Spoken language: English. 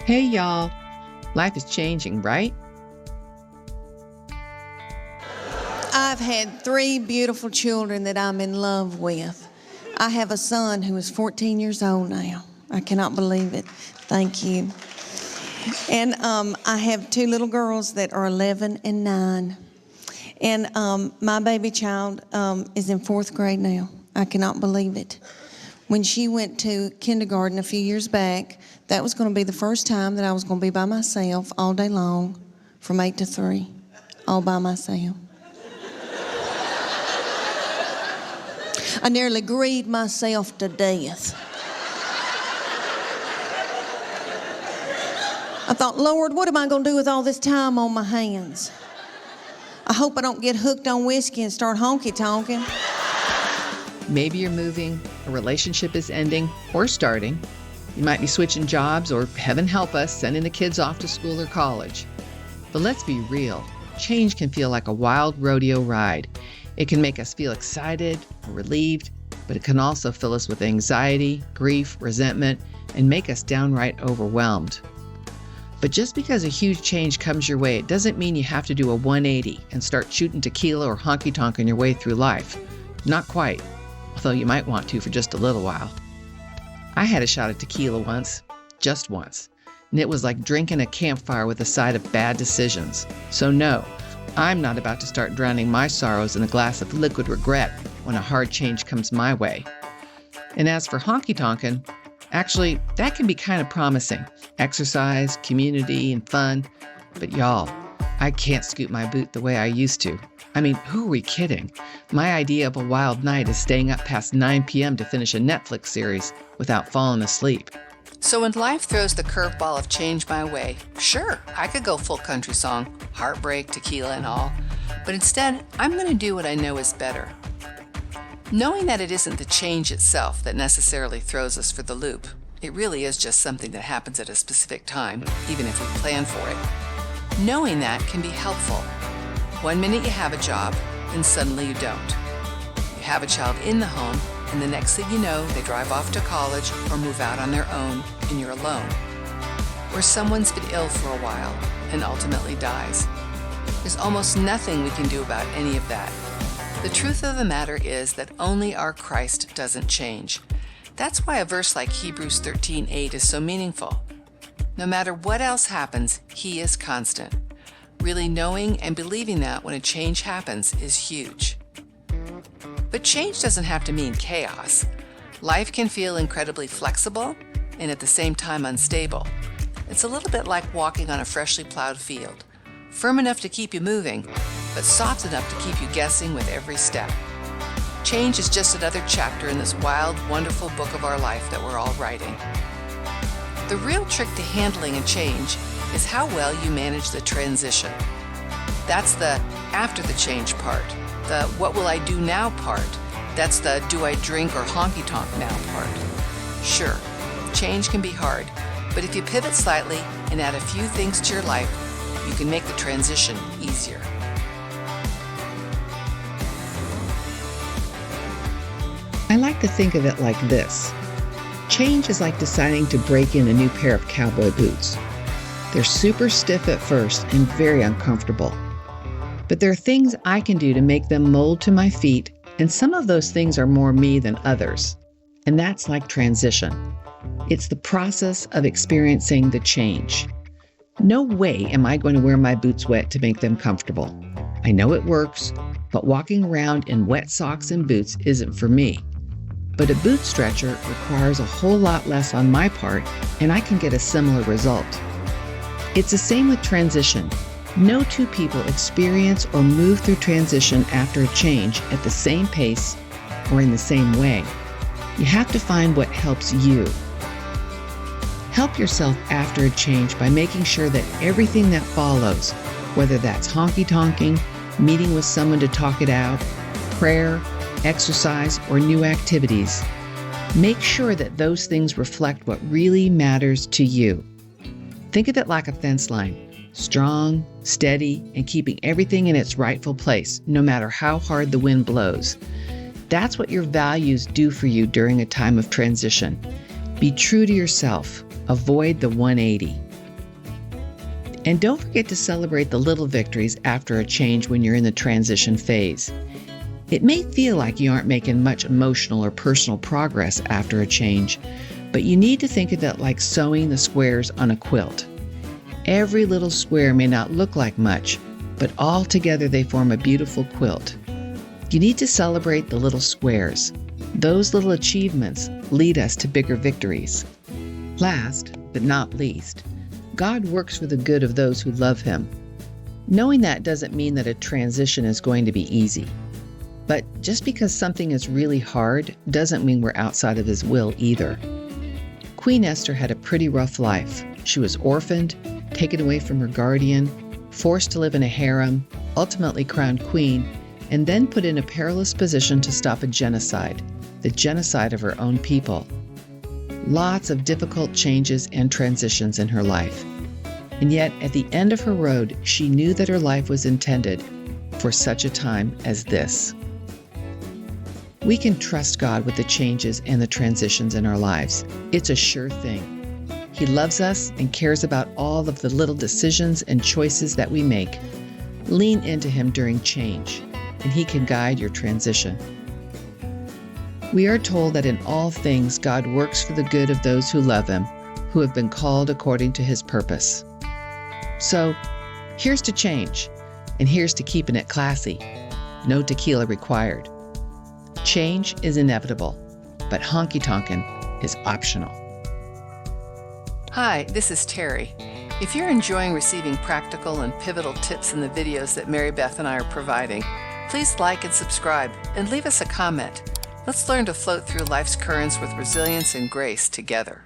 Hey y'all, life is changing, right? I've had 3 beautiful children that I'm in love with. I have a son who is 14 years old now. I cannot believe it. Thank you. And I have 2 little girls that are 11 and 9. And my baby child is in 4th grade now. I cannot believe it. When she went to kindergarten a few years back, that was going to be the first time that I was going to be by myself all day long from 8 to 3, all by myself. I nearly grieved myself to death. I thought, Lord, what am I going to do with all this time on my hands? I hope I don't get hooked on whiskey and start honky-tonking. Maybe you're moving, a relationship is ending or starting. You might be switching jobs or, heaven help us, sending the kids off to school or college. But let's be real, change can feel like a wild rodeo ride. It can make us feel excited or relieved, but it can also fill us with anxiety, grief, resentment, and make us downright overwhelmed. But just because a huge change comes your way, it doesn't mean you have to do a 180 and start shooting tequila or honky-tonk on your way through life. Not quite, although you might want to for just a little while. I had a shot of tequila once, just once, and it was like drinking a campfire with a side of bad decisions. So no, I'm not about to start drowning my sorrows in a glass of liquid regret when a hard change comes my way. And as for honky-tonkin', actually, that can be kind of promising. Exercise, community, and fun. But y'all, I can't scoot my boot the way I used to. I mean, who are we kidding? My idea of a wild night is staying up past 9 p.m. to finish a Netflix series without falling asleep. So when life throws the curveball of change my way, sure, I could go full country song, heartbreak, tequila, and all. But instead, I'm going to do what I know is better. Knowing that it isn't the change itself that necessarily throws us for the loop. It really is just something that happens at a specific time, even if we plan for it. Knowing that can be helpful. One minute you have a job, and suddenly you don't. You have a child in the home, and the next thing you know, they drive off to college or move out on their own, and you're alone. Or someone's been ill for a while and ultimately dies. There's almost nothing we can do about any of that. The truth of the matter is that only our Christ doesn't change. That's why a verse like Hebrews 13:8 is so meaningful. No matter what else happens, He is constant. Really knowing and believing that when a change happens is huge. But change doesn't have to mean chaos. Life can feel incredibly flexible and at the same time unstable. It's a little bit like walking on a freshly plowed field, firm enough to keep you moving, but soft enough to keep you guessing with every step. Change is just another chapter in this wild, wonderful book of our life that we're all writing. The real trick to handling a change is how well you manage the transition. That's the after the change part. The what will I do now part. That's the do I drink or honky-tonk now part. Sure, change can be hard, but if you pivot slightly and add a few things to your life, you can make the transition easier. I like to think of it like this. Change is like deciding to break in a new pair of cowboy boots. They're super stiff at first and very uncomfortable. But there are things I can do to make them mold to my feet, and some of those things are more me than others. And that's like transition. It's the process of experiencing the change. No way am I going to wear my boots wet to make them comfortable. I know it works, but walking around in wet socks and boots isn't for me. But a boot stretcher requires a whole lot less on my part, and I can get a similar result. It's the same with transition. No two people experience or move through transition after a change at the same pace or in the same way. You have to find what helps you. Help yourself after a change by making sure that everything that follows, whether that's honky-tonking, meeting with someone to talk it out, prayer, exercise, or new activities, make sure that those things reflect what really matters to you. Think of it like a fence line. Strong, steady, and keeping everything in its rightful place, no matter how hard the wind blows. That's what your values do for you during a time of transition. Be true to yourself. Avoid the 180. And don't forget to celebrate the little victories after a change when you're in the transition phase. It may feel like you aren't making much emotional or personal progress after a change, but you need to think of it like sewing the squares on a quilt. Every little square may not look like much, but all together they form a beautiful quilt. You need to celebrate the little squares. Those little achievements lead us to bigger victories. Last, but not least, God works for the good of those who love Him. Knowing that doesn't mean that a transition is going to be easy. But just because something is really hard doesn't mean we're outside of His will either. Queen Esther had a pretty rough life. She was orphaned, taken away from her guardian, forced to live in a harem, ultimately crowned queen, and then put in a perilous position to stop a genocide, the genocide of her own people. Lots of difficult changes and transitions in her life. And yet, at the end of her road, she knew that her life was intended for such a time as this. We can trust God with the changes and the transitions in our lives. It's a sure thing. He loves us and cares about all of the little decisions and choices that we make. Lean into Him during change, and He can guide your transition. We are told that in all things God works for the good of those who love Him, who have been called according to His purpose. So, here's to change, and here's to keeping it classy. No tequila required. Change is inevitable, but honky-tonkin' is optional. Hi, this is Terry. If you're enjoying receiving practical and pivotal tips in the videos that Mary Beth and I are providing, please like and subscribe and leave us a comment. Let's learn to float through life's currents with resilience and grace together.